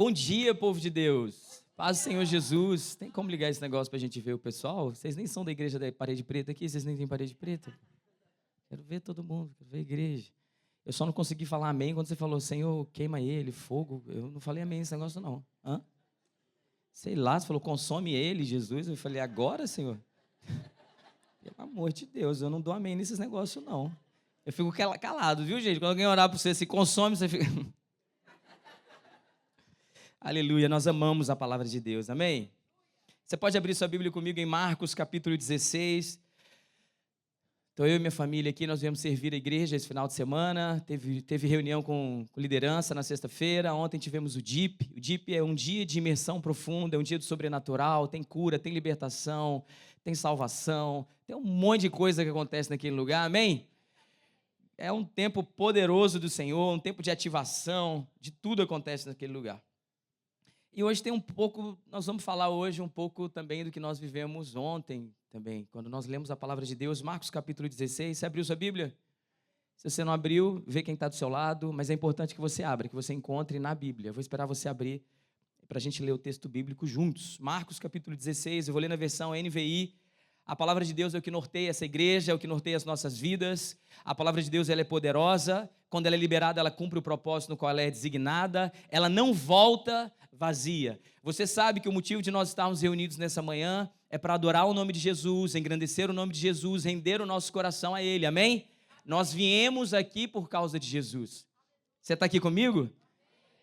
Bom dia, povo de Deus. Paz do Senhor Jesus. Tem como ligar esse negócio pra gente ver o pessoal? Vocês nem são da igreja da parede preta aqui, vocês nem têm parede preta. Quero ver todo mundo, quero ver a igreja. Eu só não consegui falar amém quando você falou, Senhor, queima ele, fogo. Eu não falei amém nesse negócio, não. Hã? Sei lá, você falou, consome ele, Jesus. Eu falei, agora, Senhor? Pelo amor de Deus, eu não dou amém nesses negócios, não. Eu fico calado, viu, gente? Quando alguém orar por você, se consome, você fica... Aleluia, nós amamos a palavra de Deus, amém? Você pode abrir sua Bíblia comigo em Marcos, capítulo 16. Então, eu e minha família aqui, nós viemos servir a igreja esse final de semana. Teve reunião com liderança na sexta-feira. Ontem tivemos o DIP. O DIP é um dia de imersão profunda, é um dia do sobrenatural. Tem cura, tem libertação, tem salvação. Tem um monte de coisa que acontece naquele lugar, amém? É um tempo poderoso do Senhor, um tempo de ativação, de tudo acontece naquele lugar. E hoje tem um pouco, nós vamos falar hoje um pouco também do que nós vivemos ontem também, quando nós lemos a palavra de Deus, Marcos capítulo 16, você abriu sua Bíblia? Se você não abriu, vê quem está do seu lado, mas é importante que você abra, que você encontre na Bíblia. Eu vou esperar você abrir para a gente ler o texto bíblico juntos. Marcos capítulo 16, eu vou ler na versão NVI. A palavra de Deus é o que norteia essa igreja, é o que norteia as nossas vidas. A palavra de Deus ela é poderosa. Quando ela é liberada, ela cumpre o propósito no qual ela é designada. Ela não volta vazia. Você sabe que o motivo de nós estarmos reunidos nessa manhã é para adorar o nome de Jesus, engrandecer o nome de Jesus, render o nosso coração a Ele, amém? Nós viemos aqui por causa de Jesus. Você está aqui comigo?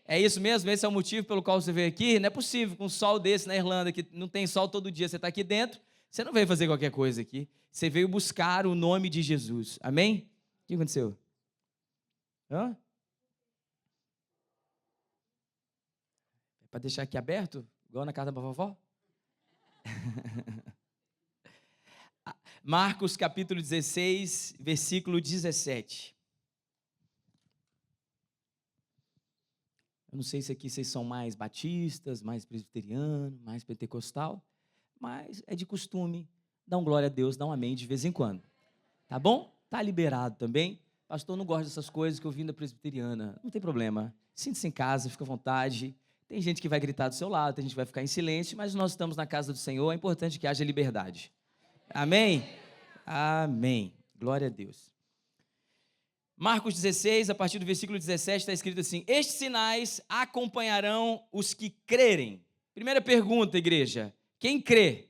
É isso mesmo? Esse é o motivo pelo qual você veio aqui? Não é possível, com um sol desse na Irlanda, que não tem sol todo dia, você está aqui dentro, você não veio fazer qualquer coisa aqui, você veio buscar o nome de Jesus, amém? O que aconteceu? Hã? É para deixar aqui aberto, igual na casa da vovó? Marcos capítulo 16, versículo 17. Eu não sei se aqui vocês são mais batistas, mais presbiteriano, mais pentecostal, mas é de costume dar um glória a Deus, dar um amém de vez em quando. Tá bom? Tá liberado também. Pastor, não gosta dessas coisas que eu vim da presbiteriana. Não tem problema. Sinta-se em casa, fica à vontade. Tem gente que vai gritar do seu lado, tem gente que vai ficar em silêncio, mas nós estamos na casa do Senhor, é importante que haja liberdade. Amém? Amém. Glória a Deus. Marcos 16, a partir do versículo 17, está escrito assim: estes sinais acompanharão os que crerem. Primeira pergunta, igreja: quem crê?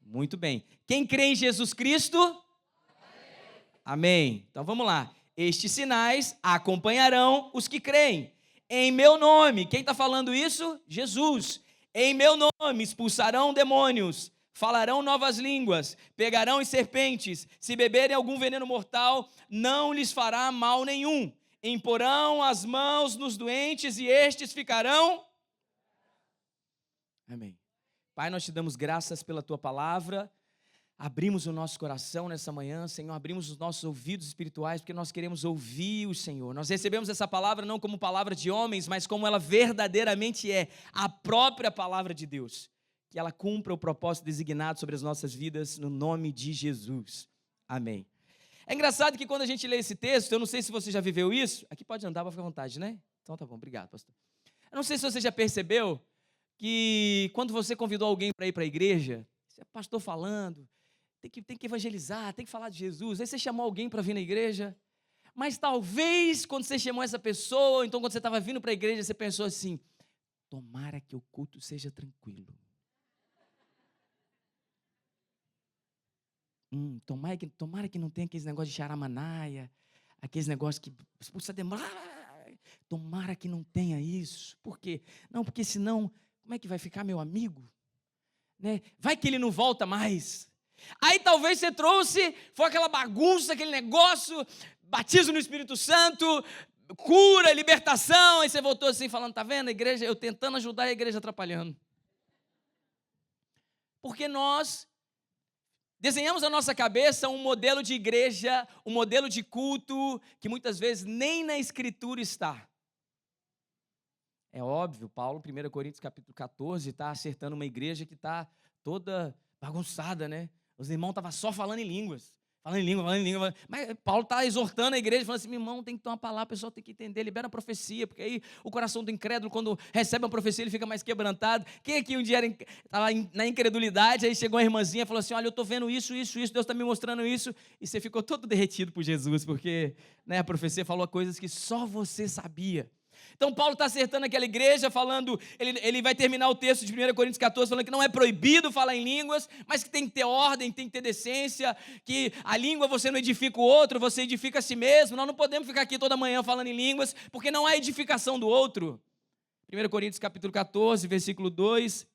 Muito bem. Quem crê em Jesus Cristo? Amém. Então vamos lá. Estes sinais acompanharão os que creem. Em meu nome, quem está falando isso? Jesus. Em meu nome expulsarão demônios, falarão novas línguas, pegarão em serpentes, se beberem algum veneno mortal, não lhes fará mal nenhum. Imporão as mãos nos doentes e estes ficarão. Amém. Pai, nós te damos graças pela tua palavra. Abrimos o nosso coração nessa manhã, Senhor, abrimos os nossos ouvidos espirituais, porque nós queremos ouvir o Senhor. Nós recebemos essa palavra não como palavra de homens, mas como ela verdadeiramente é, a própria palavra de Deus. Que ela cumpra o propósito designado sobre as nossas vidas, no nome de Jesus. Amém. É engraçado que quando a gente lê esse texto, eu não sei se você já viveu isso, aqui pode andar, para ficar à vontade, né? Então tá bom, obrigado, pastor. Eu não sei se você já percebeu que quando você convidou alguém para ir para a igreja, você é pastor falando, tem que evangelizar, tem que falar de Jesus. Aí você chamou alguém para vir na igreja, mas talvez quando você chamou essa pessoa, então quando você estava vindo para a igreja, você pensou assim: tomara que o culto seja tranquilo. Tomara que não tenha aqueles negócios de charamanaia, aqueles negócios que expulsa demônio. Tomara que não tenha isso. Por quê? Não, porque senão, como é que vai ficar meu amigo? Né? Vai que ele não volta mais. Aí talvez você trouxe, foi aquela bagunça, aquele negócio, batismo no Espírito Santo, cura, libertação, aí você voltou assim falando, tá vendo a igreja, eu tentando ajudar a igreja atrapalhando. Porque nós desenhamos na nossa cabeça um modelo de igreja, um modelo de culto, que muitas vezes nem na Escritura está. É óbvio, Paulo, 1 Coríntios capítulo 14, está acertando uma igreja que está toda bagunçada, né? Os irmãos estavam só falando em línguas, falando em língua, falando em língua. Mas Paulo está exortando a igreja, falando assim, meu irmão, tem que ter uma palavra, o pessoal tem que entender, libera a profecia, porque aí o coração do incrédulo, quando recebe uma profecia, ele fica mais quebrantado. Quem aqui um dia estava na incredulidade, aí chegou uma irmãzinha e falou assim, olha, eu estou vendo isso, Deus está me mostrando isso, e você ficou todo derretido por Jesus, porque a profecia falou coisas que só você sabia. Então Paulo está acertando aquela igreja, falando, ele vai terminar o texto de 1 Coríntios 14, falando que não é proibido falar em línguas, mas que tem que ter ordem, tem que ter decência, que a língua você não edifica o outro, você edifica a si mesmo. Nós não podemos ficar aqui toda manhã falando em línguas, porque não há edificação do outro. 1 Coríntios capítulo 14, versículo 2,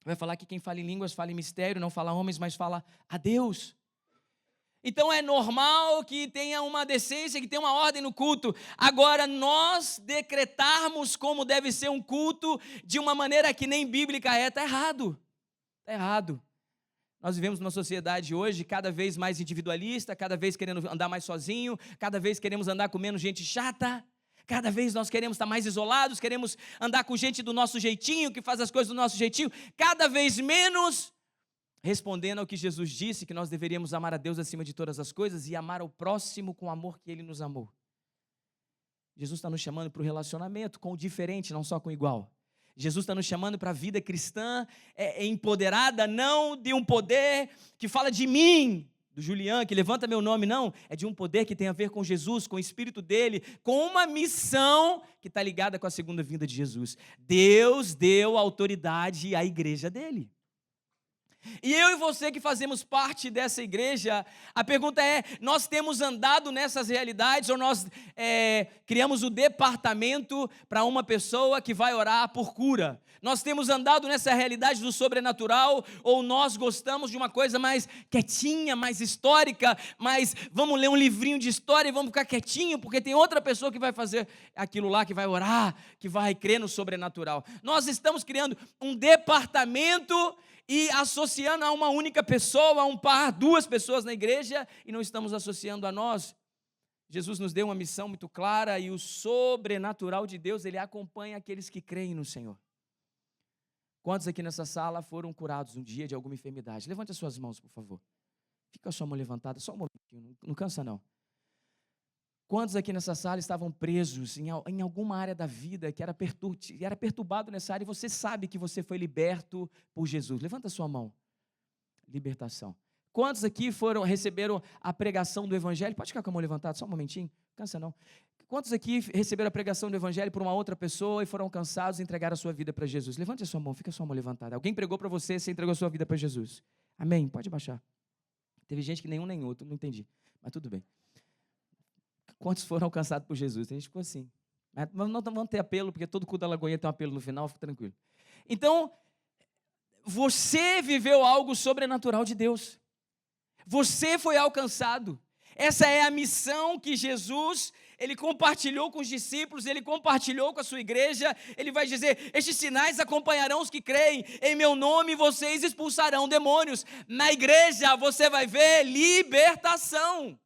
vai falar que quem fala em línguas fala em mistério, não fala a homens, mas fala a Deus. Então é normal que tenha uma decência, que tenha uma ordem no culto. Agora, nós decretarmos como deve ser um culto de uma maneira que nem bíblica está errado. Está errado. Nós vivemos numa sociedade hoje cada vez mais individualista, cada vez querendo andar mais sozinho, cada vez queremos andar com menos gente chata, cada vez nós queremos estar mais isolados, queremos andar com gente do nosso jeitinho, que faz as coisas do nosso jeitinho, cada vez menos respondendo ao que Jesus disse, que nós deveríamos amar a Deus acima de todas as coisas e amar ao próximo com o amor que Ele nos amou. Jesus está nos chamando para o relacionamento com o diferente, não só com o igual. Jesus está nos chamando para a vida cristã empoderada, não de um poder que fala de mim, do Julián, que levanta meu nome, não. É de um poder que tem a ver com Jesus, com o Espírito dele, com uma missão que está ligada com a segunda vinda de Jesus. Deus deu autoridade à igreja dele. E eu e você que fazemos parte dessa igreja, a pergunta é, nós temos andado nessas realidades ou nós criamos o departamento para uma pessoa que vai orar por cura? Nós temos andado nessa realidade do sobrenatural ou nós gostamos de uma coisa mais quietinha, mais histórica, mas vamos ler um livrinho de história e vamos ficar quietinho porque tem outra pessoa que vai fazer aquilo lá, que vai orar, que vai crer no sobrenatural. Nós estamos criando um departamento e associando a uma única pessoa, a um par, duas pessoas na igreja, e não estamos associando a nós. Jesus nos deu uma missão muito clara, e o sobrenatural de Deus, ele acompanha aqueles que creem no Senhor. Quantos aqui nessa sala foram curados um dia de alguma enfermidade? Levante as suas mãos, por favor. Fica com a sua mão levantada, só um momentinho, não cansa não. Quantos aqui nessa sala estavam presos em alguma área da vida que era perturbado nessa área e você sabe que você foi liberto por Jesus? Levanta a sua mão. Libertação. Quantos aqui receberam a pregação do Evangelho? Pode ficar com a mão levantada, só um momentinho. Cansa não. Quantos aqui receberam a pregação do Evangelho por uma outra pessoa e foram alcançados e entregaram a sua vida para Jesus? Levante a sua mão, fica a sua mão levantada. Alguém pregou para você, você entregou a sua vida para Jesus. Amém? Pode baixar. Teve gente que nenhum nem outro, não entendi, mas tudo bem. Quantos foram alcançados por Jesus? Tem gente que ficou assim. Mas não vamos ter apelo, porque todo culto da Lagoinha tem um apelo no final, fica tranquilo. Então, você viveu algo sobrenatural de Deus. Você foi alcançado. Essa é a missão que Jesus, ele compartilhou com os discípulos, ele compartilhou com a sua igreja. Ele vai dizer, estes sinais acompanharão os que creem. Em meu nome vocês expulsarão demônios. Na igreja você vai ver libertação.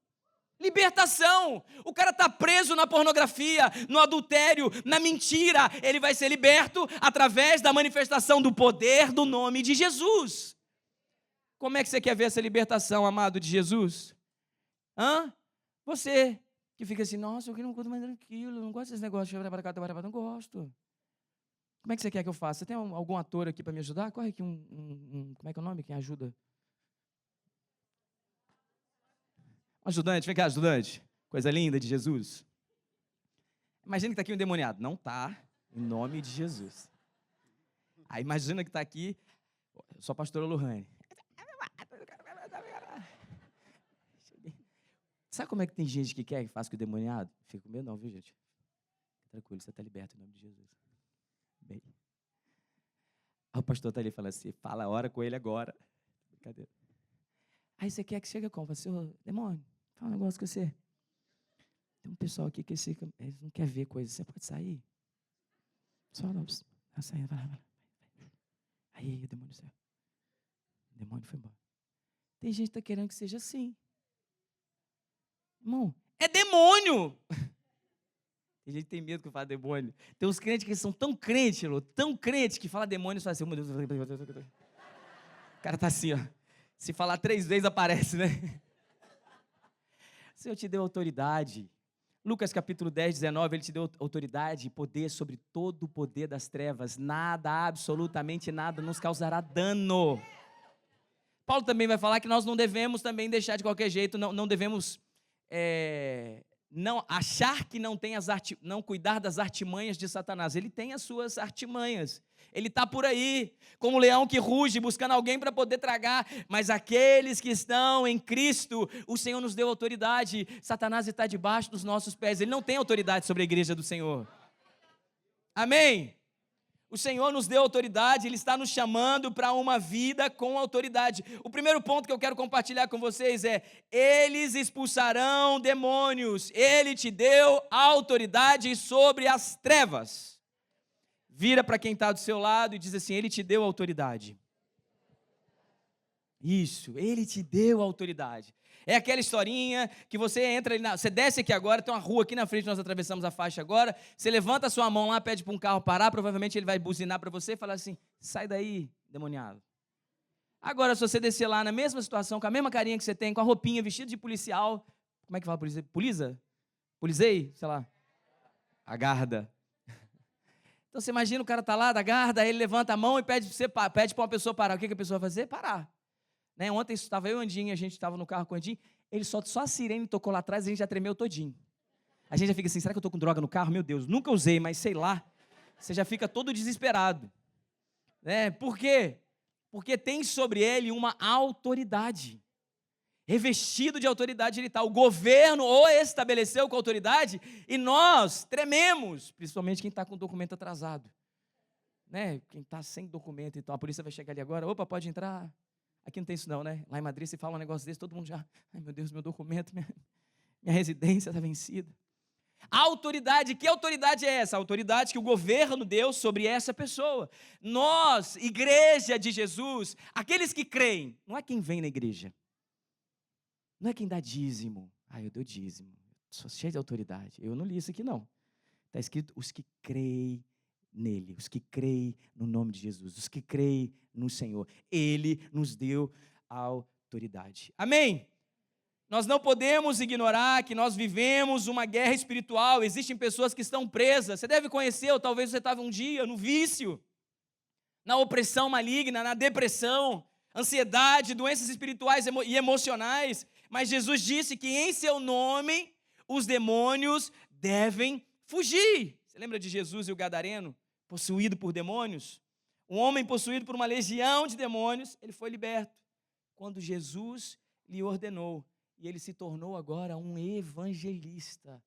Libertação. O cara está preso na pornografia, no adultério, na mentira. Ele vai ser liberto através da manifestação do poder do nome de Jesus. Como é que você quer ver essa libertação, amado de Jesus? Você que fica assim, nossa, eu não gosto mais tranquilo, não gosto desses negócios, não gosto. Como é que você quer que eu faça? Você tem algum ator aqui para me ajudar? Corre aqui como é que é o nome? Quem ajuda? Ajudante, vem cá, ajudante. Coisa linda de Jesus. Imagina que está aqui um endemoniado. Não está, em nome de Jesus. Aí imagina que está aqui, só a pastora Lohane. Sabe como é que tem gente que quer que faça com o endemoniado? Fica com medo não, viu, gente? Tranquilo, você está liberto em nome de Jesus. Bem. Aí o pastor está ali e fala assim, fala a hora com ele agora. Brincadeira. Aí você quer que chega como? Fala assim, ô, demônio, fala um negócio com você. Tem um pessoal aqui que eles não quer ver coisas. Você pode sair? Só não. Vai saindo, vai. Aí, o demônio saiu. O demônio foi embora. Tem gente que está querendo que seja assim. Irmão, é demônio. Tem gente que tem medo que eu fale demônio. Tem uns crentes que são tão crentes, que fala demônio e fala assim, meu Deus. O cara está assim, ó. Se falar 3 vezes aparece, né? O Senhor te deu autoridade. Lucas capítulo 10, 19, Ele te deu autoridade e poder sobre todo o poder das trevas. Nada, absolutamente nada, nos causará dano. Paulo também vai falar que nós não devemos também deixar de qualquer jeito, não devemos não achar que não cuidar das artimanhas de Satanás. Ele tem as suas artimanhas. Ele está por aí, como um leão que ruge, buscando alguém para poder tragar. Mas aqueles que estão em Cristo, o Senhor nos deu autoridade. Satanás está debaixo dos nossos pés. Ele não tem autoridade sobre a igreja do Senhor. Amém? O Senhor nos deu autoridade, Ele está nos chamando para uma vida com autoridade. O primeiro ponto que eu quero compartilhar com vocês é: eles expulsarão demônios. Ele te deu autoridade sobre as trevas. Vira para quem está do seu lado e diz assim: Ele te deu autoridade. Isso, Ele te deu autoridade. É aquela historinha que você entra, você desce aqui agora, tem uma rua aqui na frente, nós atravessamos a faixa agora, você levanta a sua mão lá, pede para um carro parar, provavelmente ele vai buzinar para você e falar assim: sai daí, demoniado. Agora, se você descer lá na mesma situação, com a mesma carinha que você tem, com a roupinha, vestido de policial, como é que fala polícia? Polizei? Sei lá. A guarda. Então você imagina o cara está lá, da guarda, aí ele levanta a mão e pede para uma pessoa parar. O que a pessoa vai fazer? Parar. Né? Ontem estava eu e o Andinho, a gente estava no carro com o Andinho, ele só a sirene tocou lá atrás e a gente já tremeu todinho. A gente já fica assim: será que eu estou com droga no carro? Meu Deus, nunca usei, mas sei lá. Você já fica todo desesperado. Né? Por quê? Porque tem sobre ele uma autoridade. Revestido de autoridade ele está. O governo o estabeleceu com autoridade e nós trememos, principalmente quem está com o documento atrasado. Né? Quem está sem documento, então a polícia vai chegar ali agora: opa, pode entrar. Aqui não tem isso não, né? Lá em Madrid, se fala um negócio desse, todo mundo já: ai meu Deus, meu documento, minha residência está vencida. A autoridade, que autoridade é essa? A autoridade que o governo deu sobre essa pessoa. Nós, igreja de Jesus, aqueles que creem, não é quem vem na igreja, não é quem dá dízimo. Eu dou dízimo, sou cheio de autoridade. Eu não li isso aqui não. Está escrito: os que creem nele, os que creem no nome de Jesus, os que creem no Senhor. Ele nos deu a autoridade. Amém? Nós não podemos ignorar que nós vivemos uma guerra espiritual. Existem pessoas que estão presas. Você deve conhecer, ou talvez você estava um dia no vício, na opressão maligna, na depressão, ansiedade, doenças espirituais e emocionais. Mas Jesus disse que em seu nome os demônios devem fugir. Você lembra de Jesus e o gadareno, possuído por demônios? Um homem possuído por uma legião de demônios, ele foi liberto quando Jesus lhe ordenou, e ele se tornou agora um evangelista.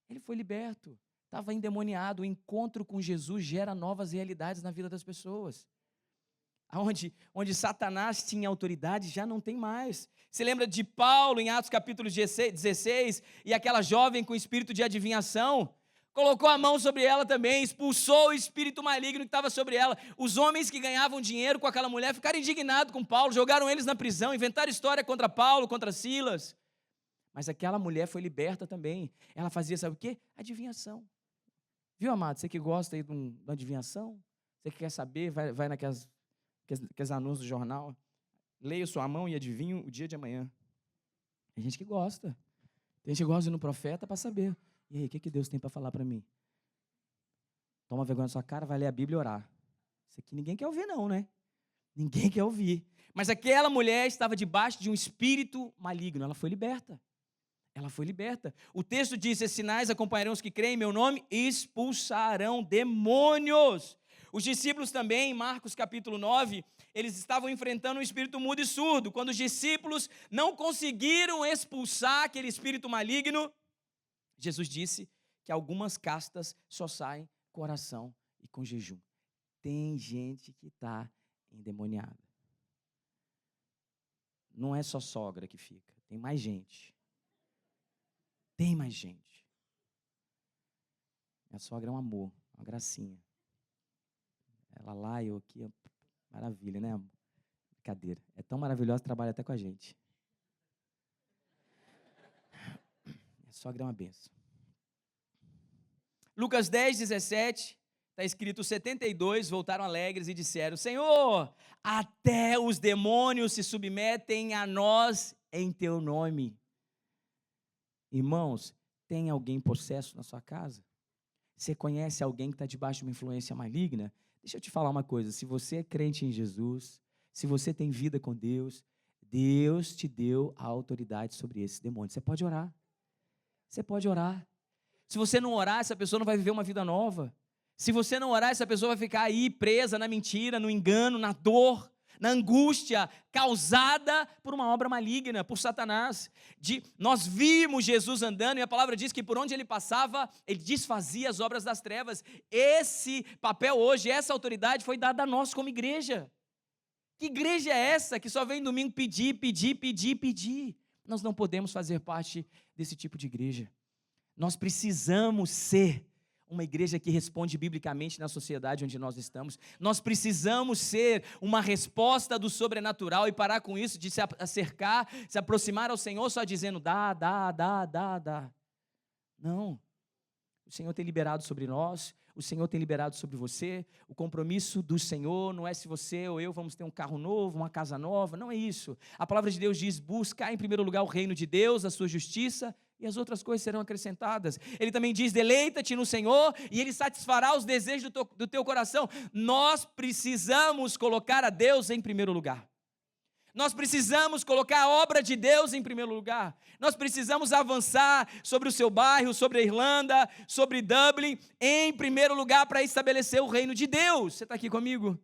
Ele foi liberto, estava endemoniado. O encontro com Jesus gera novas realidades na vida das pessoas. Onde Satanás tinha autoridade, já não tem mais. Você lembra de Paulo em Atos capítulo 16, e aquela jovem com espírito de adivinhação? Colocou a mão sobre ela também, expulsou o espírito maligno que estava sobre ela. Os homens que ganhavam dinheiro com aquela mulher ficaram indignados com Paulo, jogaram eles na prisão, inventaram história contra Paulo, contra Silas. Mas aquela mulher foi liberta também. Ela fazia, sabe o quê? Adivinhação. Viu, amado? Você que gosta aí de uma adivinhação? Você que quer saber, vai naquelas anúncios do jornal. Leia sua mão e adivinhe o dia de amanhã. Tem gente que gosta. Tem gente que gosta de ir no profeta para saber. E aí, o que Deus tem para falar para mim? Toma vergonha na sua cara, vai ler a Bíblia e orar. Isso aqui ninguém quer ouvir não, né? Ninguém quer ouvir. Mas aquela mulher estava debaixo de um espírito maligno. Ela foi liberta. Ela foi liberta. O texto diz: esses sinais acompanharão os que creem em meu nome, expulsarão demônios. Os discípulos também, em Marcos capítulo 9, eles estavam enfrentando um espírito mudo e surdo. Quando os discípulos não conseguiram expulsar aquele espírito maligno, Jesus disse que algumas castas só saem com oração e com jejum. Tem gente que está endemoniada. Não é só sogra que fica, tem mais gente. Tem mais gente. Minha sogra é um amor, uma gracinha. Ela lá e eu aqui, maravilha, né, amor? Brincadeira. É tão maravilhosa, trabalha até com a gente. Minha sogra é uma benção. Lucas 10, 17, está escrito: 72 voltaram alegres e disseram: Senhor, até os demônios se submetem a nós em teu nome. Irmãos, tem alguém possesso na sua casa? Você conhece alguém que está debaixo de uma influência maligna? Deixa eu te falar uma coisa, se você é crente em Jesus, se você tem vida com Deus, Deus te deu a autoridade sobre esse demônio. Você pode orar. Você pode orar. Se você não orar, essa pessoa não vai viver uma vida nova. Se você não orar, essa pessoa vai ficar aí presa na mentira, no engano, na dor, na angústia causada por uma obra maligna, por Satanás. Nós vimos Jesus andando e a palavra diz que por onde ele passava, ele desfazia as obras das trevas. Esse papel hoje, essa autoridade foi dada a nós como igreja. Que igreja é essa que só vem domingo pedir? Nós não podemos fazer parte desse tipo de igreja. Nós precisamos ser uma igreja que responde biblicamente na sociedade onde nós estamos. Nós precisamos ser uma resposta do sobrenatural e parar com isso de se acercar, se aproximar ao Senhor só dizendo dá. Não. O Senhor tem liberado sobre nós, o Senhor tem liberado sobre você. O compromisso do Senhor não é se você ou eu vamos ter um carro novo, uma casa nova, não é isso. A palavra de Deus diz, buscar em primeiro lugar o reino de Deus, a sua justiça, e as outras coisas serão acrescentadas. Ele também diz, deleita-te no Senhor, e Ele satisfará os desejos do teu coração. Nós precisamos colocar a Deus em primeiro lugar. Nós precisamos colocar a obra de Deus em primeiro lugar. Nós precisamos avançar sobre o seu bairro, sobre a Irlanda, sobre Dublin, em primeiro lugar para estabelecer o reino de Deus. Você está aqui comigo?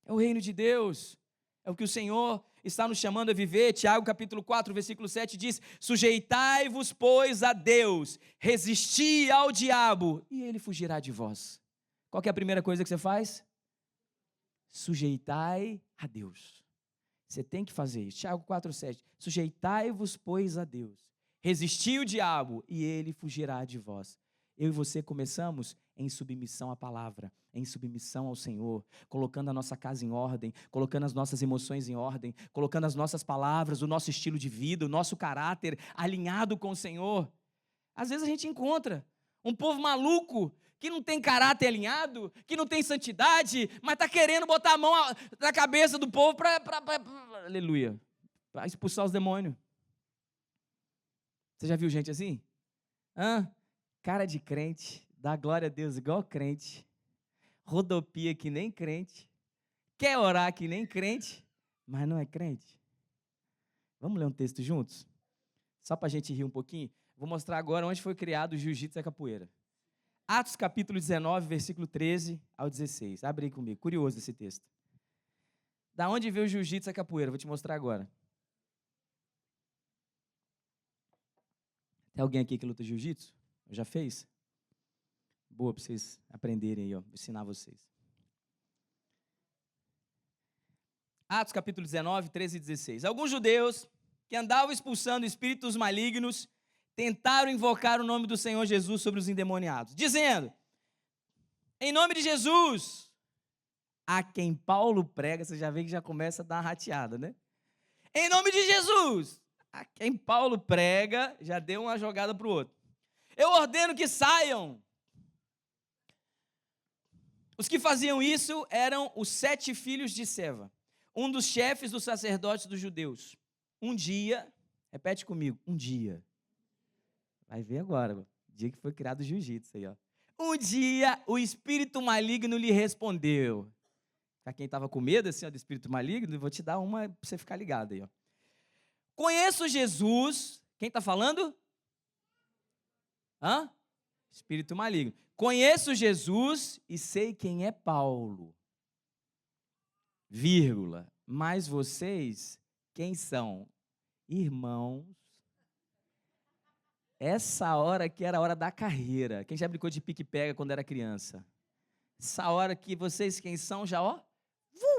É o reino de Deus. É o que o Senhor está nos chamando a viver. Tiago capítulo 4, versículo 7 diz, sujeitai-vos, pois, a Deus, resisti ao diabo, e ele fugirá de vós. Qual que é a primeira coisa que você faz? Sujeitai a Deus. Você tem que fazer isso. Tiago 4,7. Sujeitai-vos, pois, a Deus. Resisti o diabo e ele fugirá de vós. Eu e você começamos em submissão à palavra, em submissão ao Senhor, colocando a nossa casa em ordem, colocando as nossas emoções em ordem, colocando as nossas palavras, o nosso estilo de vida, o nosso caráter alinhado com o Senhor. Às vezes a gente encontra um povo maluco, que não tem caráter alinhado, que não tem santidade, mas está querendo botar a mão na cabeça do povo para aleluia, para expulsar os demônios. Você já viu gente assim? Cara de crente, dá glória a Deus igual crente, rodopia que nem crente, quer orar que nem crente, mas não é crente. Vamos ler um texto juntos? Só para a gente rir um pouquinho. Vou mostrar agora onde foi criado o jiu-jitsu e a capoeira. Atos capítulo 19, versículo 13 ao 16. Abre aí comigo, curioso esse texto. Da onde veio o jiu-jitsu e a capoeira? Vou te mostrar agora. Tem alguém aqui que luta jiu-jitsu? Já fez? Boa, para vocês aprenderem aí, ó. Vou ensinar vocês. Atos capítulo 19, 13 e 16. Alguns judeus que andavam expulsando espíritos malignos tentaram invocar o nome do Senhor Jesus sobre os endemoniados, dizendo, em nome de Jesus, a quem Paulo prega, você já vê que já começa a dar uma rateada, né? Em nome de Jesus, a quem Paulo prega, já deu uma jogada para o outro. Eu ordeno que saiam. Os que faziam isso eram os 7 filhos de Seva, um dos chefes dos sacerdotes dos judeus. Um dia, repete comigo, um dia. Vai ver agora, o dia que foi criado o jiu-jitsu aí, ó. Um dia o espírito maligno lhe respondeu. Para quem estava com medo assim, ó, do espírito maligno, eu vou te dar uma para você ficar ligado aí, ó. Conheço Jesus. Quem está falando? Espírito maligno. Conheço Jesus e sei quem é Paulo. Vírgula. Mas vocês, quem são? Irmãos. Essa hora aqui era a hora da carreira. Quem já brincou de pique-pega quando era criança? Essa hora que vocês quem são já, ó,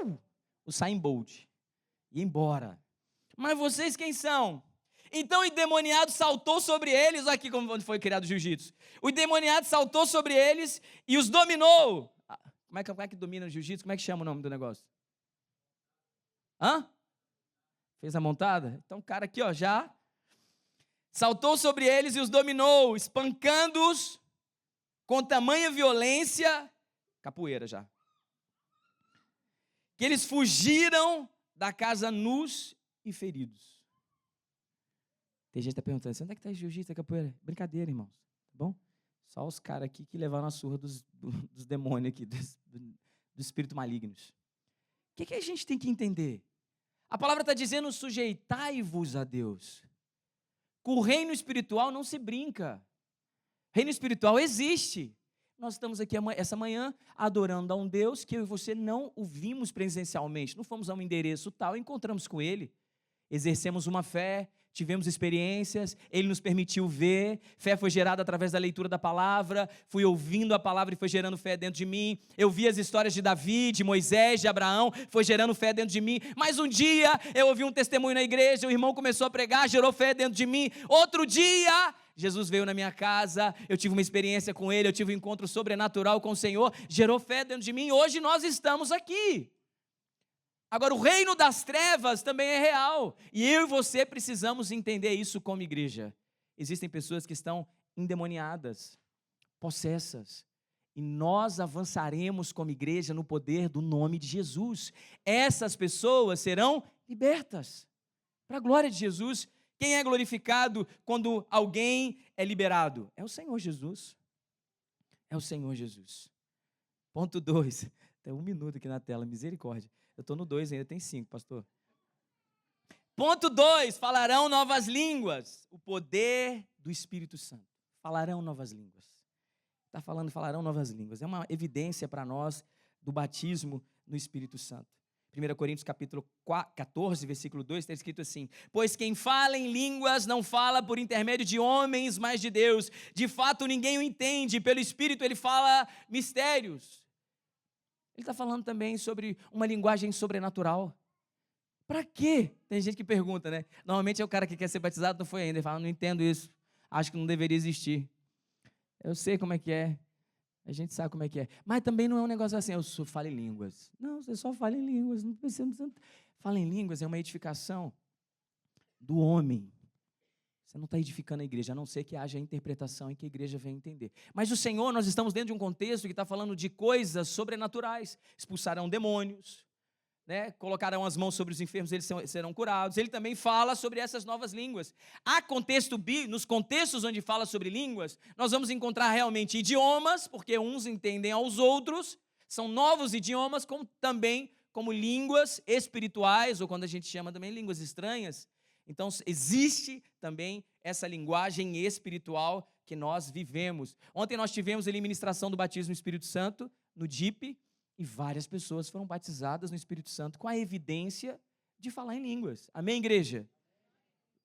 o Usain Bolt. E embora. Mas vocês quem são? Então o endemoniado saltou sobre eles, olha aqui como foi criado o jiu-jitsu. O endemoniado saltou sobre eles e os dominou. Como é que domina o jiu-jitsu? Como é que chama o nome do negócio? Fez a montada? Então o cara aqui, ó, já saltou sobre eles e os dominou, espancando-os com tamanha violência, capoeira já, que eles fugiram da casa nus e feridos. Tem gente que está perguntando, onde é que está jiu-jitsu, capoeira? Brincadeira, irmãos, tá bom? Só os caras aqui que levaram a surra dos demônios aqui, dos espíritos malignos. O que a gente tem que entender? A palavra está dizendo, sujeitai-vos a Deus. Com o reino espiritual não se brinca. Reino espiritual existe. Nós estamos aqui essa manhã adorando a um Deus que eu e você não o vimos presencialmente. Não fomos a um endereço tal, encontramos com Ele. Exercemos uma fé, tivemos experiências, Ele nos permitiu ver, fé foi gerada através da leitura da palavra, fui ouvindo a palavra e foi gerando fé dentro de mim, eu vi as histórias de Davi, de Moisés, de Abraão, foi gerando fé dentro de mim, mas um dia eu ouvi um testemunho na igreja, o irmão começou a pregar, gerou fé dentro de mim, outro dia Jesus veio na minha casa, eu tive uma experiência com Ele, eu tive um encontro sobrenatural com o Senhor, gerou fé dentro de mim, hoje nós estamos aqui. Agora, o reino das trevas também é real, e eu e você precisamos entender isso como igreja. Existem pessoas que estão endemoniadas, possessas, e nós avançaremos como igreja no poder do nome de Jesus. Essas pessoas serão libertas, para a glória de Jesus. Quem é glorificado quando alguém é liberado? É o Senhor Jesus. É o Senhor Jesus. Ponto 2. Tem 1 minuto aqui na tela, misericórdia. Eu estou no 2 ainda, tem 5, pastor. Ponto 2, falarão novas línguas. O poder do Espírito Santo. Falarão novas línguas. Está falando, falarão novas línguas. É uma evidência para nós do batismo no Espírito Santo. 1 Coríntios capítulo 14, versículo 2, está escrito assim: pois quem fala em línguas não fala por intermédio de homens, mas de Deus. De fato, ninguém o entende. Pelo Espírito ele fala mistérios. Ele está falando também sobre uma linguagem sobrenatural. Para quê? Tem gente que pergunta, né? Normalmente é o cara que quer ser batizado, não foi ainda. Ele fala, não entendo isso. Acho que não deveria existir. Eu sei como é que é. A gente sabe como é que é. Mas também não é um negócio assim, eu só falo em línguas. Não, você só fala em línguas. Não precisa. Fala em línguas é uma edificação do homem. Você não está edificando a igreja, a não ser que haja interpretação e que a igreja venha entender. Mas o Senhor, nós estamos dentro de um contexto que está falando de coisas sobrenaturais. Expulsarão demônios, né? Colocarão as mãos sobre os enfermos, eles serão curados. Ele também fala sobre essas novas línguas. Nos contextos onde fala sobre línguas, nós vamos encontrar realmente idiomas, porque uns entendem aos outros, são novos idiomas, também como línguas espirituais, ou quando a gente chama também línguas estranhas. Então, existe também essa linguagem espiritual que nós vivemos. Ontem nós tivemos a ministração do batismo no Espírito Santo, no DIP, e várias pessoas foram batizadas no Espírito Santo com a evidência de falar em línguas. Amém, igreja?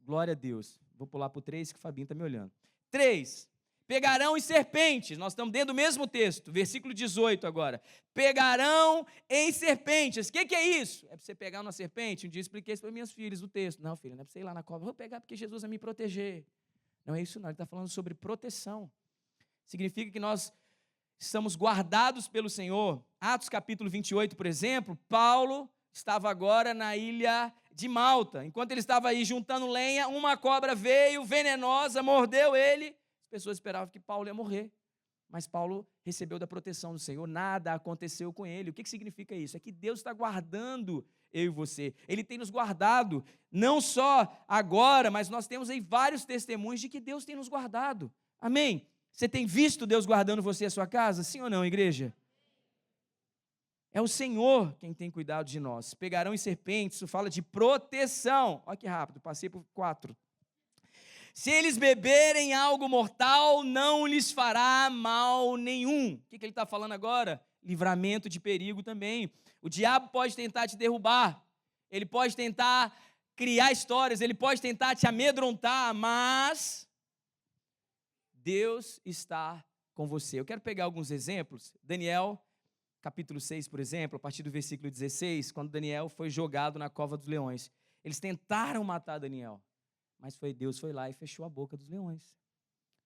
Glória a Deus. Vou pular para o 3, que o Fabinho está me olhando. 3. Pegarão em serpentes. Nós estamos dentro do mesmo texto, versículo 18 agora. Pegarão em serpentes. O que é isso? É para você pegar uma serpente? Um dia eu expliquei isso para minhas filhas no texto. Não, filha, não é para você ir lá na cova. Vou pegar porque Jesus vai me proteger. Não é isso não, ele está falando sobre proteção. Significa que nós estamos guardados pelo Senhor. Atos capítulo 28, por exemplo, Paulo estava agora na ilha de Malta. Enquanto ele estava aí juntando lenha, uma cobra veio, venenosa, mordeu ele. As pessoas esperavam que Paulo ia morrer. Mas Paulo recebeu da proteção do Senhor, nada aconteceu com ele. O que significa isso? É que Deus está guardando eu e você. Ele tem nos guardado, não só agora, mas nós temos aí vários testemunhos de que Deus tem nos guardado. Amém? Você tem visto Deus guardando você e a sua casa? Sim ou não, igreja? É o Senhor quem tem cuidado de nós. Pegarão em serpentes, isso fala de proteção. Olha que rápido, passei por 4. Se eles beberem algo mortal, não lhes fará mal nenhum. O que ele está falando agora? Livramento de perigo também. O diabo pode tentar te derrubar, ele pode tentar criar histórias, ele pode tentar te amedrontar, mas Deus está com você. Eu quero pegar alguns exemplos. Daniel, capítulo 6, por exemplo, a partir do versículo 16, quando Daniel foi jogado na cova dos leões. Eles tentaram matar Daniel, mas Deus foi lá e fechou a boca dos leões.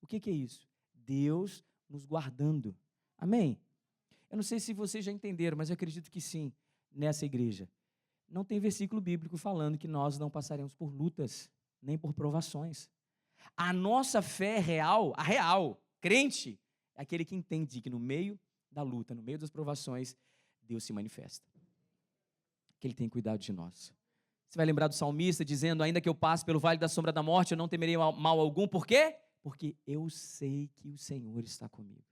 O que é isso? Deus nos guardando. Amém? Eu não sei se vocês já entenderam, mas eu acredito que sim, nessa igreja. Não tem versículo bíblico falando que nós não passaremos por lutas, nem por provações. A nossa fé real, a real, crente, é aquele que entende que no meio da luta, no meio das provações, Deus se manifesta. Que Ele tem cuidado de nós. Você vai lembrar do salmista dizendo: ainda que eu passe pelo vale da sombra da morte, eu não temerei mal algum. Por quê? Porque eu sei que o Senhor está comigo.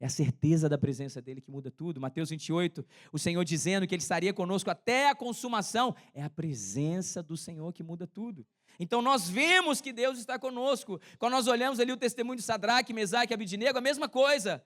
É a certeza da presença dele que muda tudo. Mateus 28, o Senhor dizendo que ele estaria conosco até a consumação. É a presença do Senhor que muda tudo. Então nós vemos que Deus está conosco. Quando nós olhamos ali o testemunho de Sadraque, Mesaque e Abidnego, a mesma coisa.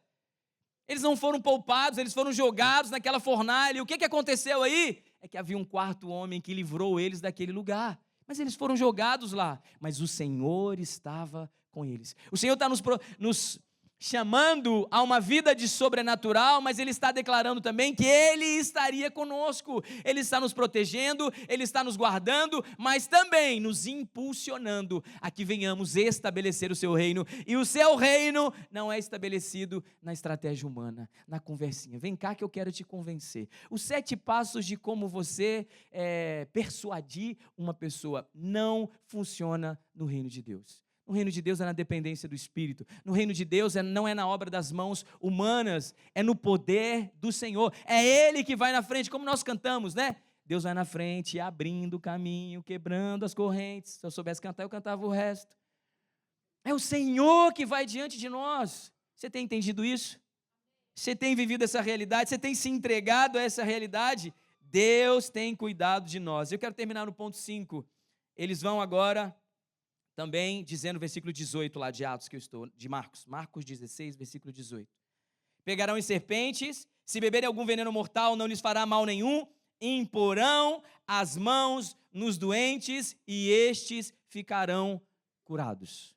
Eles não foram poupados, eles foram jogados naquela fornalha. E o que aconteceu aí? É que havia um quarto homem que livrou eles daquele lugar. Mas eles foram jogados lá. Mas o Senhor estava com eles. O Senhor está nos chamando a uma vida de sobrenatural, mas Ele está declarando também que Ele estaria conosco. Ele está nos protegendo, Ele está nos guardando, mas também nos impulsionando a que venhamos estabelecer o Seu reino. E o Seu reino não é estabelecido na estratégia humana, na conversinha. Vem cá que eu quero te convencer. Os 7 passos de como você persuadir uma pessoa não funciona no reino de Deus. No reino de Deus é na dependência do Espírito. No reino de Deus não é na obra das mãos humanas, é no poder do Senhor. É Ele que vai na frente, como nós cantamos, né? Deus vai na frente, abrindo o caminho, quebrando as correntes. Se eu soubesse cantar, eu cantava o resto. É o Senhor que vai diante de nós. Você tem entendido isso? Você tem vivido essa realidade? Você tem se entregado a essa realidade? Deus tem cuidado de nós. Eu quero terminar no ponto 5. Eles vão agora... Também dizendo no versículo 18 lá de Atos que eu estou, de Marcos 16, versículo 18. Pegarão as serpentes, se beberem algum veneno mortal não lhes fará mal nenhum, imporão as mãos nos doentes e estes ficarão curados.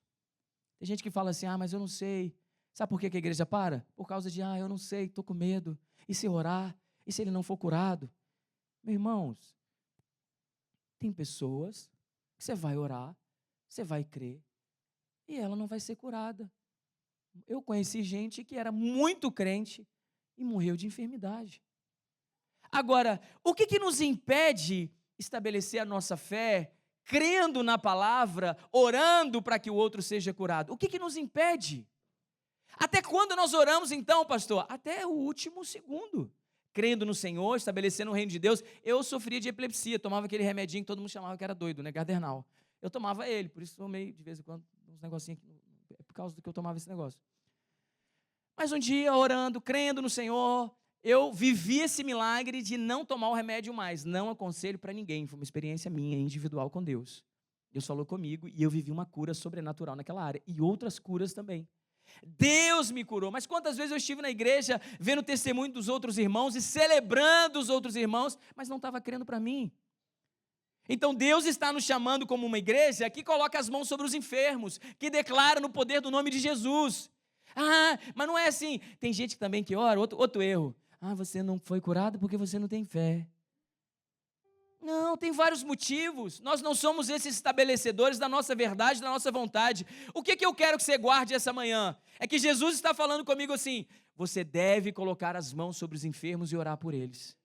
Tem gente que fala assim: mas eu não sei. Sabe por que a igreja para? Por causa de, eu não sei, estou com medo. E se orar? E se ele não for curado? Meus irmãos, tem pessoas que você vai orar, você vai crer, e ela não vai ser curada. Eu conheci gente que era muito crente e morreu de enfermidade. Agora, o que nos impede estabelecer a nossa fé, crendo na palavra, orando para que o outro seja curado? O que nos impede? Até quando nós oramos então, pastor? Até o último segundo. Crendo no Senhor, estabelecendo o reino de Deus. Eu sofria de epilepsia, tomava aquele remedinho que todo mundo chamava que era doido, né? Gardernal. Eu tomava ele, por isso tomei de vez em quando uns negocinhos, é por causa do que eu tomava esse negócio. Mas um dia, orando, crendo no Senhor, eu vivi esse milagre de não tomar o remédio mais. Não aconselho para ninguém, foi uma experiência minha, individual com Deus. Deus falou comigo e eu vivi uma cura sobrenatural naquela área, e outras curas também. Deus me curou. Mas quantas vezes eu estive na igreja, vendo o testemunho dos outros irmãos e celebrando os outros irmãos, mas não estava crendo para mim. Então Deus está nos chamando como uma igreja que coloca as mãos sobre os enfermos, que declara no poder do nome de Jesus. Mas não é assim. Tem gente também que ora, outro erro. Você não foi curado porque você não tem fé. Não, tem vários motivos. Nós não somos esses estabelecedores da nossa verdade, da nossa vontade. O que eu quero que você guarde essa manhã? É que Jesus está falando comigo assim: você deve colocar as mãos sobre os enfermos e orar por eles.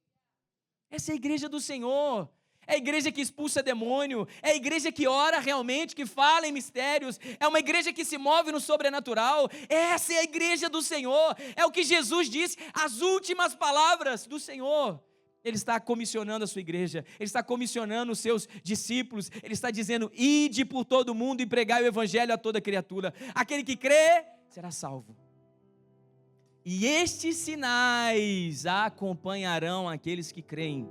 Essa é a igreja do Senhor. É a igreja que expulsa demônio, é a igreja que ora realmente, que fala em mistérios, é uma igreja que se move no sobrenatural. Essa é a igreja do Senhor, é o que Jesus disse, as últimas palavras do Senhor. Ele está comissionando a sua igreja, Ele está comissionando os seus discípulos, Ele está dizendo: ide por todo o mundo e pregai o evangelho a toda criatura. Aquele que crê será salvo. E estes sinais acompanharão aqueles que creem.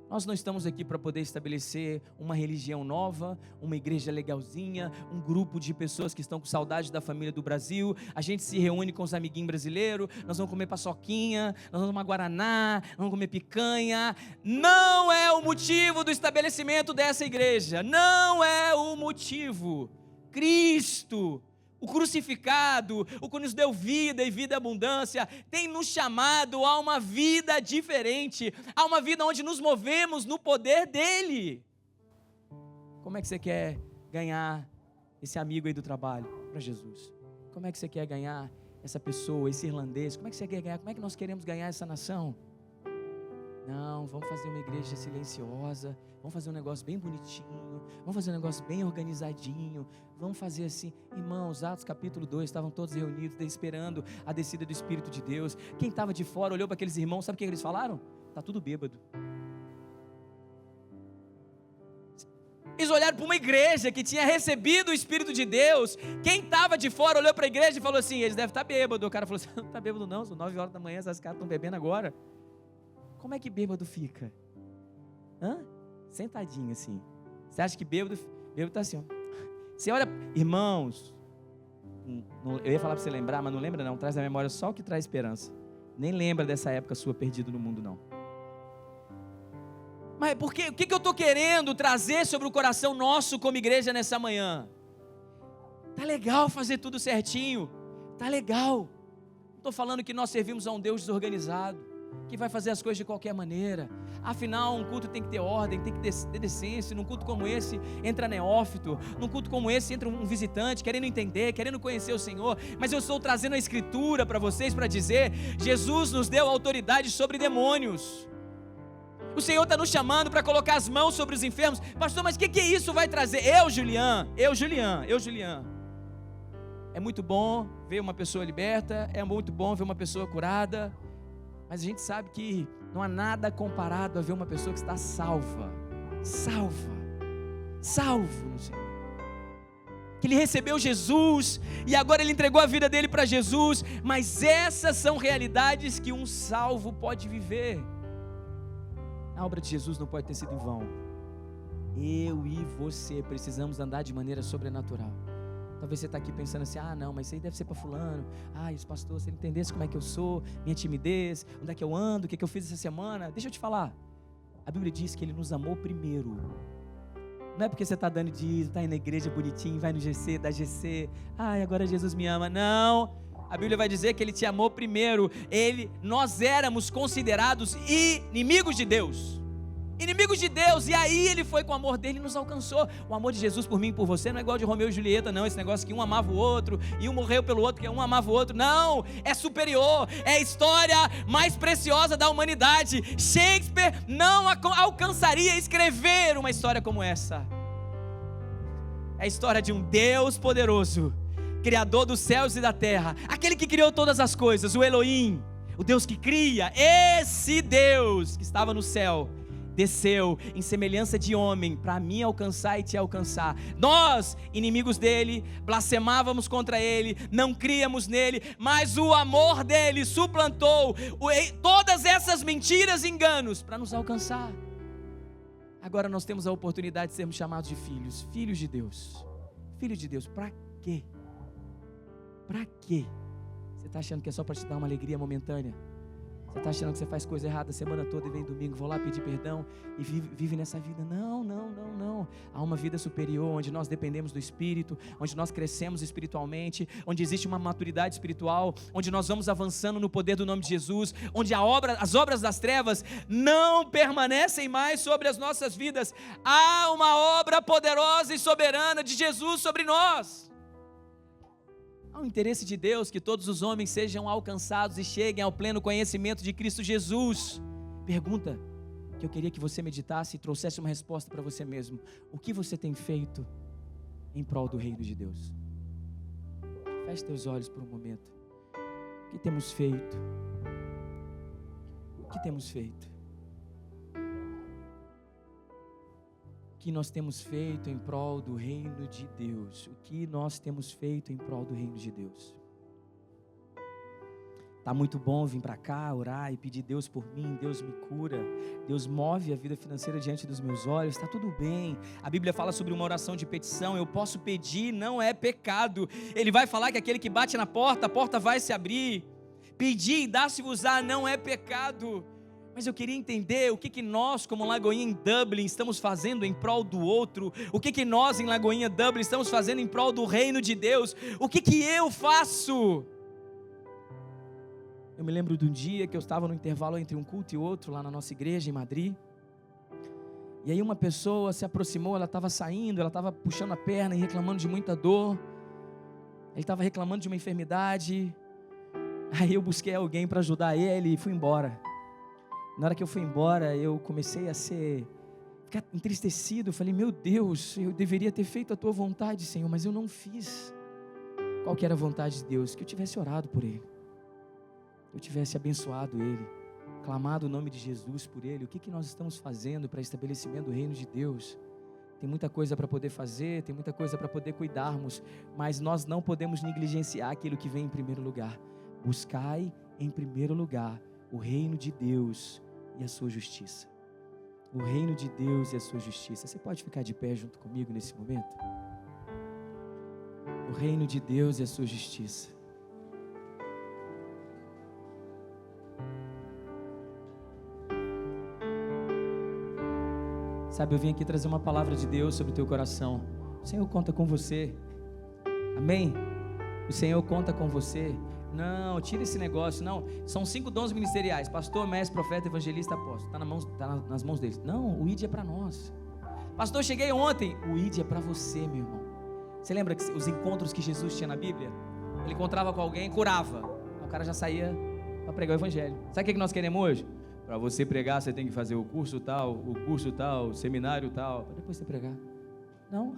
Nós não estamos aqui para poder estabelecer uma religião nova, uma igreja legalzinha, um grupo de pessoas que estão com saudade da família do Brasil. A gente se reúne com os amiguinhos brasileiros, nós vamos comer paçoquinha, nós vamos tomar guaraná, nós vamos comer picanha. Não é o motivo do estabelecimento dessa igreja, não é o motivo. Cristo, o crucificado, o que nos deu vida e vida e abundância, tem nos chamado a uma vida diferente, a uma vida onde nos movemos no poder dEle. Como é que você quer ganhar esse amigo aí do trabalho para Jesus? Como é que você quer ganhar essa pessoa, esse irlandês? Como é que você quer ganhar? Como é que nós queremos ganhar essa nação? Não, vamos fazer uma igreja silenciosa, vamos fazer um negócio bem bonitinho, vamos fazer um negócio bem organizadinho, vamos fazer assim. Irmãos, Atos capítulo 2, estavam todos reunidos, esperando a descida do Espírito de Deus. Quem estava de fora olhou para aqueles irmãos, sabe o que eles falaram? Está tudo bêbado. Eles olharam para uma igreja que tinha recebido o Espírito de Deus. Quem estava de fora olhou para a igreja e falou assim: eles devem estar bêbados. O cara falou assim: não está bêbado não, são 9 horas da manhã, esses caras estão bebendo agora. Como é que bêbado fica? Sentadinho assim. Você acha que bêbado está assim, ó. Você olha, irmãos, eu ia falar para você lembrar, mas não lembra não, traz na memória só o que traz esperança. Nem lembra dessa época sua perdido no mundo não. Mas o que eu estou querendo trazer sobre o coração nosso como igreja nessa manhã? Tá legal fazer tudo certinho, tá legal. Não estou falando que nós servimos a um Deus desorganizado, que vai fazer as coisas de qualquer maneira. Afinal, um culto tem que ter ordem, tem que ter decência. Num culto como esse entra neófito, num culto como esse entra um visitante querendo entender, querendo conhecer o Senhor. Mas eu estou trazendo a Escritura para vocês para dizer: Jesus nos deu autoridade sobre demônios. O Senhor está nos chamando para colocar as mãos sobre os enfermos. Pastor, mas o que isso vai trazer? Julian. É muito bom ver uma pessoa liberta, é muito bom ver uma pessoa curada, mas a gente sabe que não há nada comparado a ver uma pessoa que está salvo no Senhor. Que ele recebeu Jesus e agora ele entregou a vida dele para Jesus, mas essas são realidades que um salvo pode viver. A obra de Jesus não pode ter sido em vão. Eu e você precisamos andar de maneira sobrenatural. Talvez você está aqui pensando assim: não, mas isso aí deve ser para fulano. Esse pastor, se ele entendesse como é que eu sou, minha timidez, onde é que eu ando, o que eu fiz essa semana. Deixa eu te falar, a Bíblia diz que ele nos amou primeiro. Não é porque você está dando dízimo, está indo na igreja bonitinho, vai no GC, dá GC, agora Jesus me ama. Não, a Bíblia vai dizer que ele te amou primeiro. Nós éramos considerados inimigos de Deus. E aí ele foi com o amor dele e nos alcançou. O amor de Jesus por mim e por você não é igual de Romeu e Julieta, não. Esse negócio que um amava o outro e um morreu pelo outro, que um amava o outro. Não, é superior, é a história mais preciosa da humanidade. Shakespeare não alcançaria escrever uma história como essa. É a história de um Deus poderoso, Criador dos céus e da terra, aquele que criou todas as coisas, o Elohim, o Deus que cria. Esse Deus que estava no céu desceu em semelhança de homem para me alcançar e te alcançar. Nós, inimigos dele, blasfemávamos contra ele, não críamos nele, mas o amor dele suplantou todas essas mentiras e enganos para nos alcançar. Agora nós temos a oportunidade de sermos chamados de filhos de Deus. Filhos de Deus, para quê? Para quê? Você está achando que é só para te dar uma alegria momentânea? Você está achando que você faz coisa errada a semana toda e vem domingo, vou lá pedir perdão e vive nessa vida? Não. Há uma vida superior, onde nós dependemos do Espírito, onde nós crescemos espiritualmente, onde existe uma maturidade espiritual, onde nós vamos avançando no poder do nome de Jesus, onde as obras das trevas não permanecem mais sobre as nossas vidas. Há uma obra poderosa e soberana de Jesus sobre nós. Há um interesse de Deus que todos os homens sejam alcançados e cheguem ao pleno conhecimento de Cristo Jesus. Pergunta que eu queria que você meditasse e trouxesse uma resposta para você mesmo: o que você tem feito em prol do reino de Deus? Feche teus olhos por um momento. O que temos feito? O que temos feito? O que nós temos feito em prol do reino de Deus? O que nós temos feito em prol do reino de Deus? Tá muito bom vir para cá, orar e pedir: Deus por mim, Deus me cura, Deus move a vida financeira diante dos meus olhos, está tudo bem. A Bíblia fala sobre uma oração de petição. Eu posso pedir, não é pecado. Ele vai falar que aquele que bate na porta, a porta vai se abrir. Pedir e dar-se-vos-á não é pecado. Mas eu queria entender o que nós, como Lagoinha em Dublin, estamos fazendo em prol do outro. O que nós, em Lagoinha Dublin, estamos fazendo em prol do reino de Deus. O que eu faço? Eu me lembro de um dia que eu estava no intervalo entre um culto e outro, lá na nossa igreja em Madrid. E aí uma pessoa se aproximou, ela estava saindo, ela estava puxando a perna e reclamando de muita dor. Ele estava reclamando de uma enfermidade. Aí eu busquei alguém para ajudar ele e fui embora. Na hora que eu fui embora, eu comecei a ficar entristecido. Eu falei: meu Deus, eu deveria ter feito a tua vontade, Senhor, mas eu não fiz. Qual que era a vontade de Deus? Que eu tivesse orado por ele, eu tivesse abençoado ele, clamado o nome de Jesus por ele. O que nós estamos fazendo para estabelecimento do reino de Deus? Tem muita coisa para poder fazer, tem muita coisa para poder cuidarmos, mas nós não podemos negligenciar aquilo que vem em primeiro lugar. Buscai em primeiro lugar o reino de Deus e a sua justiça. O reino de Deus e a sua justiça. Você pode ficar de pé junto comigo nesse momento? O reino de Deus e a sua justiça. Sabe, eu vim aqui trazer uma palavra de Deus sobre o teu coração. O Senhor conta com você. Amém? O Senhor conta com você. Não, tira esse negócio, não. São 5 dons ministeriais: pastor, mestre, profeta, evangelista, apóstolo. Está nas mãos deles. Não, o ID é para nós. Pastor, cheguei ontem. O ID é para você, meu irmão. Você lembra que os encontros que Jesus tinha na Bíblia? Ele encontrava com alguém, curava. O cara já saía para pregar o evangelho. Sabe o que nós queremos hoje? Para você pregar, você tem que fazer o curso tal, o seminário tal, para depois você pregar. Não.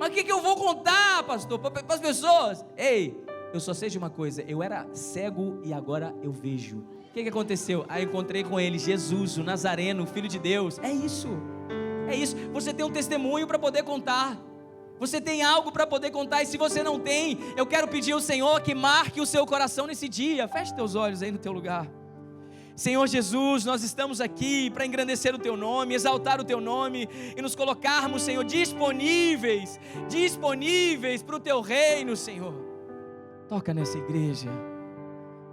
Mas o que eu vou contar, pastor, para as pessoas? Ei, eu só sei de uma coisa: eu era cego e agora eu vejo. O que aconteceu? Aí encontrei com ele, Jesus, o Nazareno, o Filho de Deus. É isso. É isso. Você tem um testemunho para poder contar. Você tem algo para poder contar. E se você não tem, eu quero pedir ao Senhor que marque o seu coração nesse dia. Feche teus olhos aí no teu lugar. Senhor Jesus, nós estamos aqui para engrandecer o Teu nome, exaltar o Teu nome e nos colocarmos, Senhor, disponíveis para o Teu reino, Senhor. Toca nessa igreja,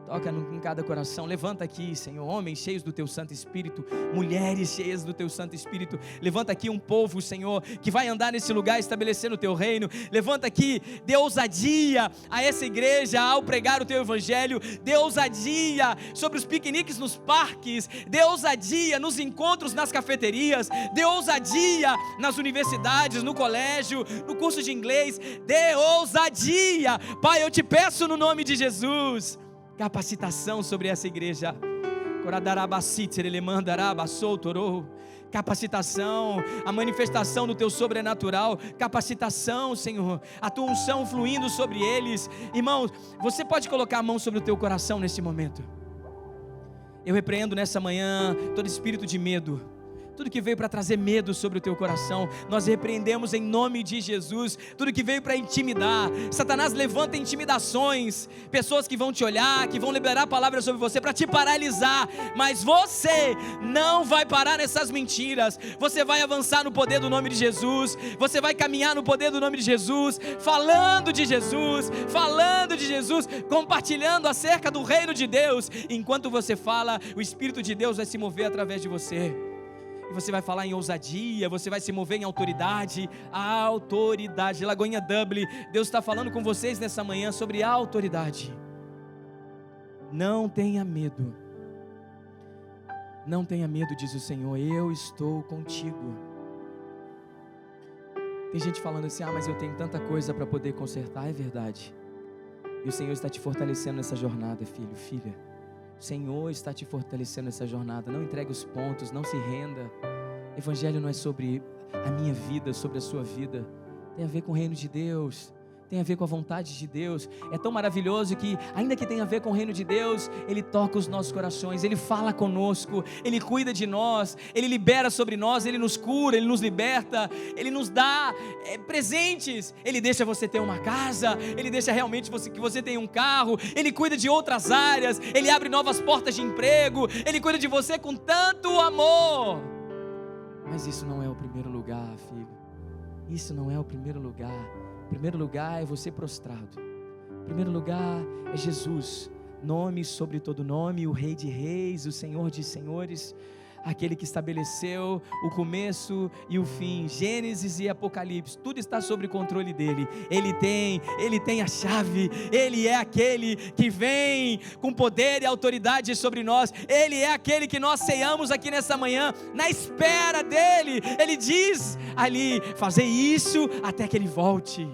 toca em cada coração. Levanta aqui, Senhor, homens cheios do Teu Santo Espírito, mulheres cheias do Teu Santo Espírito. Levanta aqui um povo, Senhor, que vai andar nesse lugar estabelecendo o Teu reino. Levanta aqui, dê ousadia a essa igreja ao pregar o Teu Evangelho. Dê ousadia sobre os piqueniques nos parques. Dê ousadia nos encontros nas cafeterias. Dê ousadia nas universidades, no colégio, no curso de inglês. Dê ousadia, Pai, eu te peço no nome de Jesus. Capacitação sobre essa igreja. Capacitação, a manifestação do Teu sobrenatural. Capacitação, Senhor, a Tua unção fluindo sobre eles. Irmãos, você pode colocar a mão sobre o teu coração nesse momento. Eu repreendo nessa manhã todo espírito de medo, tudo que veio para trazer medo sobre o teu coração, nós repreendemos em nome de Jesus. Tudo que veio para intimidar, Satanás levanta intimidações, pessoas que vão te olhar, que vão liberar palavras sobre você para te paralisar, mas você não vai parar nessas mentiras. Você vai avançar no poder do nome de Jesus, você vai caminhar no poder do nome de Jesus, falando de Jesus, compartilhando acerca do reino de Deus. Enquanto você fala, o Espírito de Deus vai se mover através de você. E você vai falar em ousadia, você vai se mover em autoridade. A autoridade, Lagoinha Dublin, Deus está falando com vocês nessa manhã sobre a autoridade. Não tenha medo. Não tenha medo, diz o Senhor, eu estou contigo. Tem gente falando assim, mas eu tenho tanta coisa para poder consertar. É verdade. E o Senhor está te fortalecendo nessa jornada, filho, filha. O Senhor está te fortalecendo nessa jornada. Não entregue os pontos, não se renda. Evangelho não é sobre a minha vida, sobre a sua vida. Tem a ver com o reino de Deus, tem a ver com a vontade de Deus. É tão maravilhoso que, ainda que tenha a ver com o reino de Deus, Ele toca os nossos corações, Ele fala conosco, Ele cuida de nós, Ele libera sobre nós, Ele nos cura, Ele nos liberta, Ele nos dá presentes. Ele deixa você ter uma casa, Ele deixa realmente que você tenha um carro, Ele cuida de outras áreas, Ele abre novas portas de emprego, Ele cuida de você com tanto amor. Mas isso não é o primeiro lugar, filho. Isso não é o primeiro lugar. O primeiro lugar é você prostrado. O primeiro lugar é Jesus, nome sobre todo nome, o Rei de Reis, o Senhor de Senhores, aquele que estabeleceu o começo e o fim, Gênesis e Apocalipse, tudo está sob controle dele. Ele tem a chave, Ele é aquele que vem com poder e autoridade sobre nós, Ele é aquele que nós ceiamos aqui nessa manhã, na espera dele. Ele diz ali, fazer isso até que Ele volte.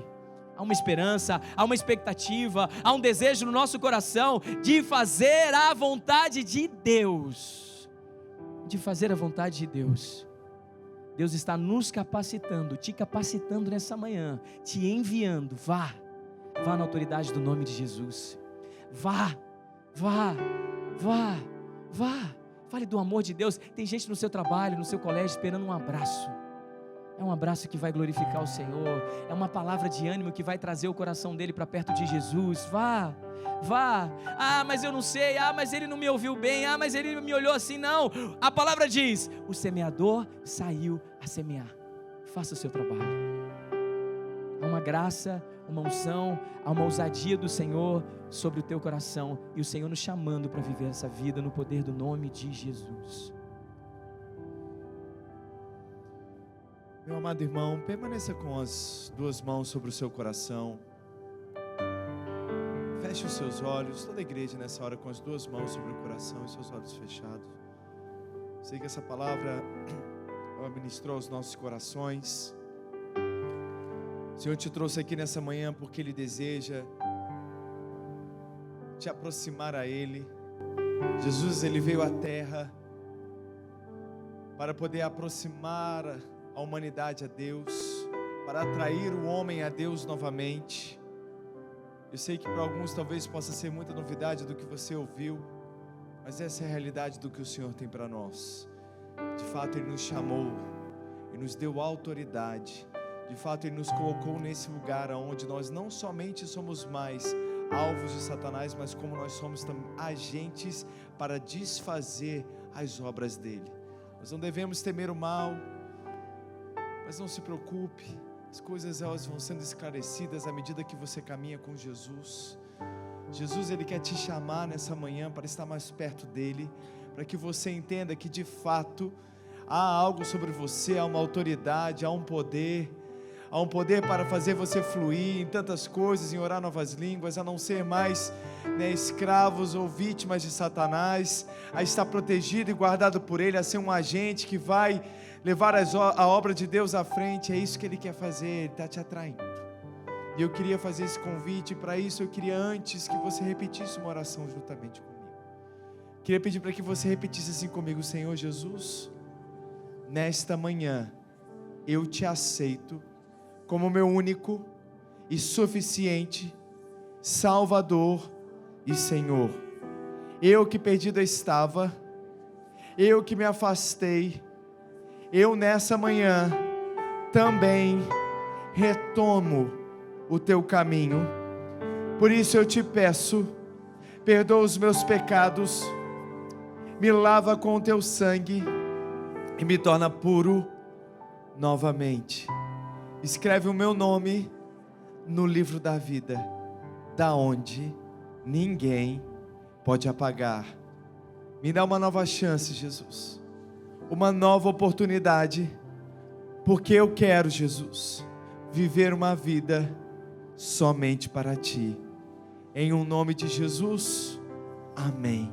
Há uma esperança, há uma expectativa, há um desejo no nosso coração de fazer a vontade de Deus. De fazer a vontade de Deus. Deus está nos capacitando, te capacitando nessa manhã, te enviando. Vá na autoridade do nome de Jesus. Vá. Fale do amor de Deus. Tem gente no seu trabalho, no seu colégio, esperando um abraço. É um abraço que vai glorificar o Senhor. É uma palavra de ânimo que vai trazer o coração dele para perto de Jesus. Vá. Ah, mas eu não sei. Ah, mas ele não me ouviu bem. Ah, mas ele me olhou assim. Não. A palavra diz: o semeador saiu a semear. Faça o seu trabalho. Há uma graça, uma unção, há uma ousadia do Senhor sobre o teu coração. E o Senhor nos chamando para viver essa vida no poder do nome de Jesus. Meu amado irmão, permaneça com as duas mãos sobre o seu coração. Feche os seus olhos, toda a igreja nessa hora com as duas mãos sobre o coração e seus olhos fechados. Sei que essa palavra ministrou aos nossos corações. O Senhor te trouxe aqui nessa manhã porque Ele deseja te aproximar a Ele. Jesus, Ele veio à terra para poder aproximar a humanidade a Deus, para atrair o homem a Deus novamente. Eu sei que para alguns talvez possa ser muita novidade do que você ouviu, mas essa é a realidade do que o Senhor tem para nós. De fato Ele nos chamou e nos deu autoridade. De fato Ele nos colocou nesse lugar onde nós não somente somos mais alvos de Satanás, mas como nós somos também agentes para desfazer as obras dele. Nós não devemos temer o mal, mas não se preocupe, as coisas elas vão sendo esclarecidas à medida que você caminha com Jesus. Jesus, Ele quer te chamar nessa manhã para estar mais perto dEle, para que você entenda que de fato há algo sobre você, há uma autoridade, há um poder para fazer você fluir em tantas coisas, em orar novas línguas, a não ser mais escravos ou vítimas de Satanás, a estar protegido e guardado por Ele, a ser um agente que vai levar a obra de Deus à frente. É isso que Ele quer fazer, Ele está te atraindo. E eu queria fazer esse convite, e para isso eu queria antes que você repetisse uma oração juntamente comigo. Queria pedir para que você repetisse assim comigo: Senhor Jesus, nesta manhã eu te aceito como meu único e suficiente Salvador e Senhor. Eu que perdido estava, eu que me afastei, eu nessa manhã também retomo o teu caminho. Por isso eu te peço, perdoa os meus pecados, me lava com o teu sangue e me torna puro novamente. Escreve o meu nome no livro da vida, da onde ninguém pode apagar. Me dá uma nova chance, Jesus, uma nova oportunidade, porque eu quero, Jesus, viver uma vida somente para Ti. Em o nome de Jesus, amém.